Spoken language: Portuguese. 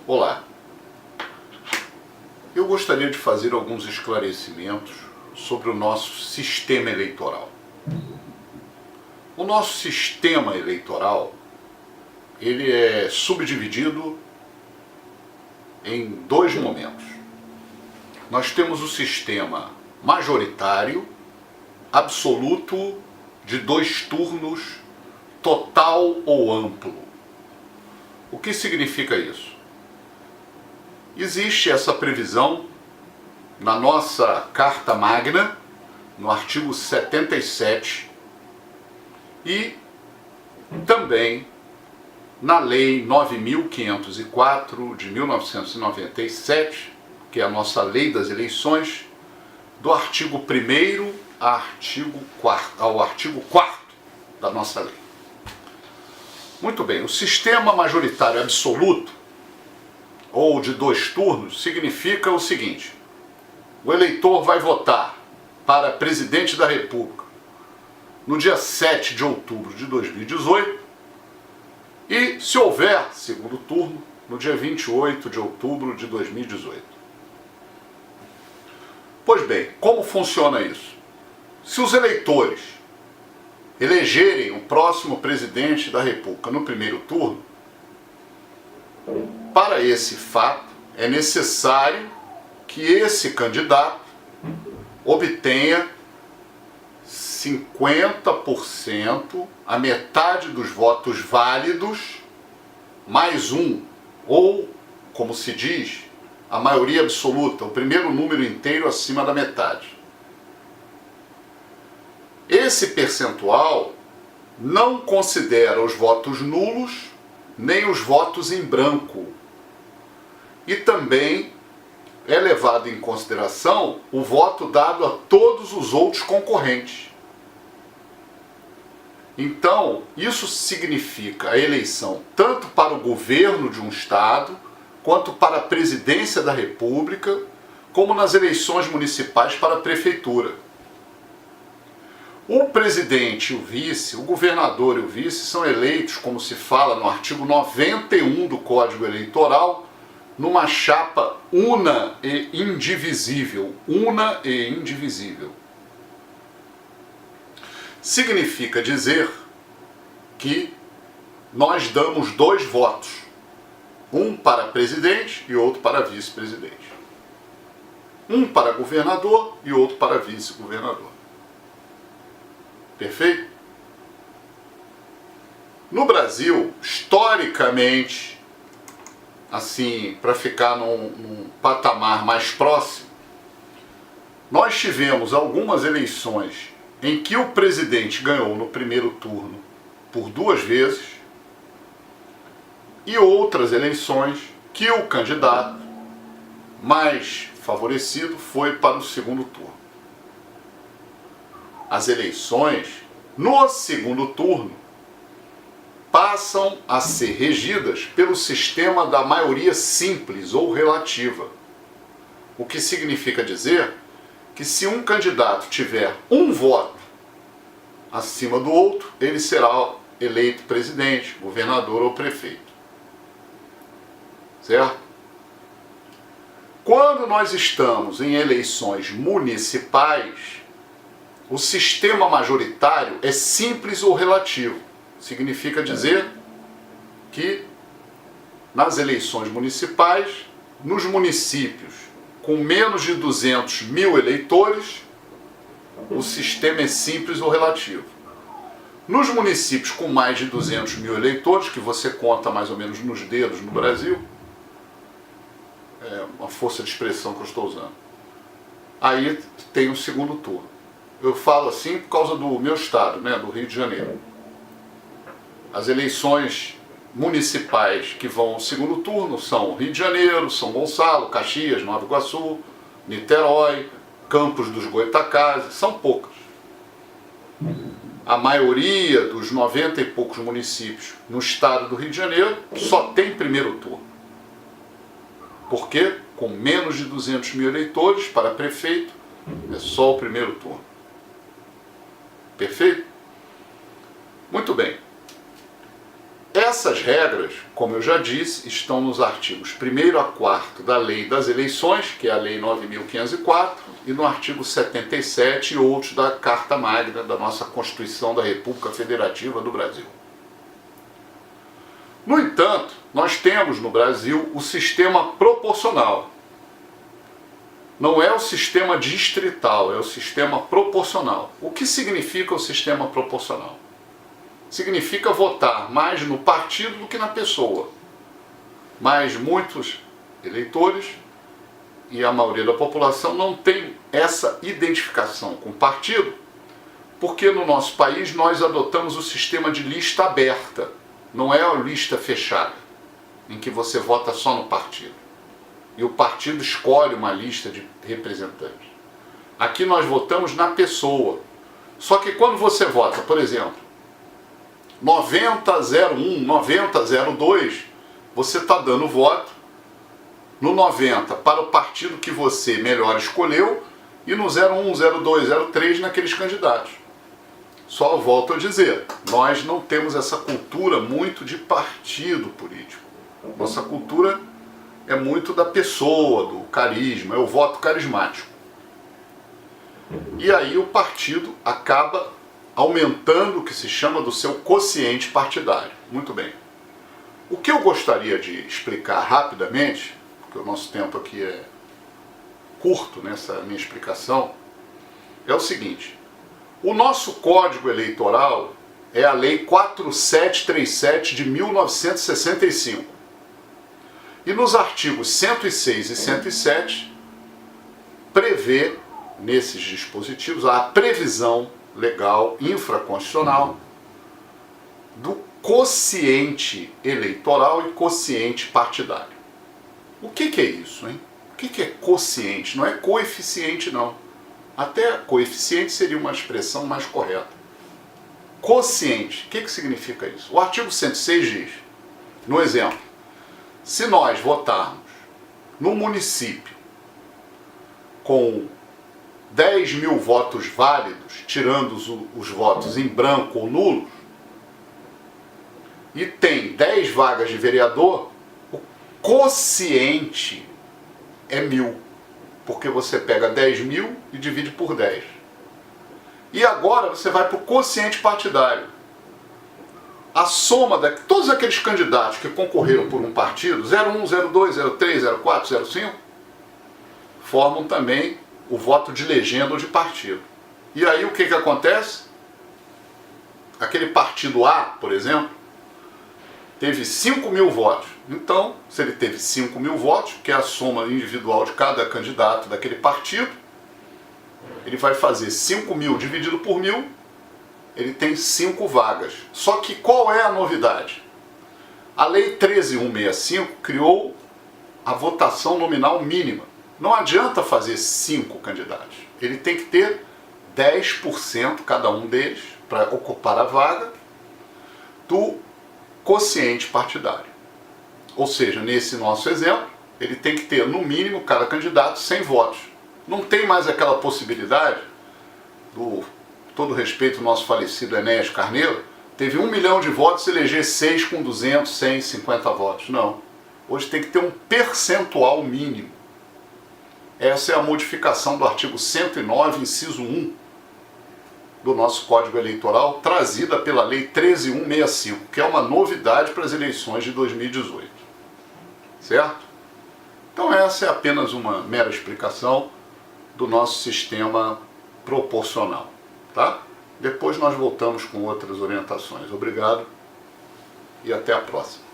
Olá, eu gostaria de fazer alguns esclarecimentos sobre o nosso sistema eleitoral. O nosso sistema eleitoral, ele é subdividido em dois momentos. Nós temos o sistema majoritário, absoluto, de 2 turnos, total ou amplo. O que significa isso? Existe essa previsão na nossa Carta Magna, no artigo 77, e também na Lei 9.504 de 1997, que é a nossa Lei das Eleições, do artigo 1º ao artigo 4º da nossa lei. Muito bem, o sistema majoritário absoluto, ou de 2 turnos, significa o seguinte: o eleitor vai votar para presidente da República no dia 7 de outubro de 2018 e, se houver segundo turno, no dia 28 de outubro de 2018. Pois bem, como funciona isso? Se os eleitores elegerem o próximo presidente da República no primeiro turno, para esse fato é necessário que esse candidato obtenha 50%, a metade dos votos válidos, mais um, ou, como se diz, a maioria absoluta, o primeiro número inteiro acima da metade. Esse percentual não considera os votos nulos nem os votos em branco. E também é levado em consideração o voto dado a todos os outros concorrentes. Então, isso significa a eleição tanto para o governo de um estado, quanto para a presidência da República, como nas eleições municipais para a prefeitura. O presidente e o vice, o governador e o vice são eleitos, como se fala no artigo 91 do Código Eleitoral, numa chapa una e indivisível. Una e indivisível. Significa dizer que nós damos 2 votos, um para presidente e outro para vice-presidente. Um para governador e outro para vice-governador. Perfeito? No Brasil, historicamente, assim, para ficar num patamar mais próximo, nós tivemos algumas eleições em que o presidente ganhou no primeiro turno por 2 vezes e outras eleições que o candidato mais favorecido foi para o segundo turno. As eleições no segundo turno passam a ser regidas pelo sistema da maioria simples ou relativa. O que significa dizer que se um candidato tiver um voto acima do outro, ele será eleito presidente, governador ou prefeito. Certo? Quando nós estamos em eleições municipais, o sistema majoritário é simples ou relativo. Significa dizer que nas eleições municipais, nos municípios com menos de 200 mil eleitores, o sistema é simples ou relativo. Nos municípios com mais de 200 mil eleitores, que você conta mais ou menos nos dedos no Brasil, é uma força de expressão que eu estou usando, aí tem o segundo turno. Eu falo assim por causa do meu estado, né, do Rio de Janeiro. As eleições municipais que vão ao segundo turno são Rio de Janeiro, São Gonçalo, Caxias, Nova Iguaçu, Niterói, Campos dos Goytacazes, são poucas. A maioria dos 90 e poucos municípios no estado do Rio de Janeiro só tem primeiro turno. Por quê? Com menos de 200 mil eleitores para prefeito, é só o primeiro turno. Perfeito? Muito bem. Essa Essas regras, como eu já disse, estão nos artigos 1º a 4º da Lei das Eleições, que é a Lei 9.504, e no artigo 77 e outros da Carta Magna da nossa Constituição da República Federativa do Brasil. No entanto, nós temos no Brasil o sistema proporcional. Não é o sistema distrital, é o sistema proporcional. O que significa o sistema proporcional? Significa votar mais no partido do que na pessoa. Mas muitos eleitores e a maioria da população não tem essa identificação com o partido, porque no nosso país nós adotamos o sistema de lista aberta, não é a lista fechada, em que você vota só no partido. E o partido escolhe uma lista de representantes. Aqui nós votamos na pessoa. Só que quando você vota, por exemplo, 9001, 9002, você está dando voto no 90 para o partido que você melhor escolheu e no 01, 02, 03 naqueles candidatos. Só volto a dizer, nós não temos essa cultura muito de partido político. Nossa cultura é muito da pessoa, do carisma, é o voto carismático. E aí o partido acaba aumentando o que se chama do seu quociente partidário. Muito bem. O que eu gostaria de explicar rapidamente, porque o nosso tempo aqui é curto nessa minha explicação, é o seguinte. O nosso Código Eleitoral é a Lei 4737 de 1965. E nos artigos 106 e 107 prevê, nesses dispositivos, a previsão legal infraconstitucional do quociente eleitoral e quociente partidário. O que é isso, hein? O que é quociente? Não é coeficiente, não. Até coeficiente seria uma expressão mais correta. Quociente, o que significa isso? O artigo 106 diz, no exemplo, se nós votarmos no município com 10 mil votos válidos, tirando os votos em branco ou nulos, e tem 10 vagas de vereador, o quociente é 1000, porque você pega 10 mil e divide por 10. E agora você vai para o quociente partidário. A soma de todos aqueles candidatos que concorreram por um partido, 01, 02, 03, 04, 05, formam também o voto de legenda ou de partido. E aí o que acontece? Aquele partido A, por exemplo, teve 5 mil votos. Então, se ele teve 5 mil votos, que é a soma individual de cada candidato daquele partido, ele vai fazer 5 mil dividido por 1000, ele tem 5 vagas. Só que qual é a novidade? A Lei 13.165 criou a votação nominal mínima. Não adianta fazer 5 candidatos. Ele tem que ter 10% cada um deles, para ocupar a vaga, do quociente partidário. Ou seja, nesse nosso exemplo, ele tem que ter, no mínimo, cada candidato 100 votos. Não tem mais aquela possibilidade do, todo respeito ao nosso falecido Enéas Carneiro, teve 1 milhão de votos e eleger 6 com 200, 100, 50 votos. Não. Hoje tem que ter um percentual mínimo. Essa é a modificação do artigo 109, inciso 1, do nosso Código Eleitoral, trazida pela Lei 13.165, que é uma novidade para as eleições de 2018. Certo? Então essa é apenas uma mera explicação do nosso sistema proporcional. Tá? Depois nós voltamos com outras orientações. Obrigado e até a próxima.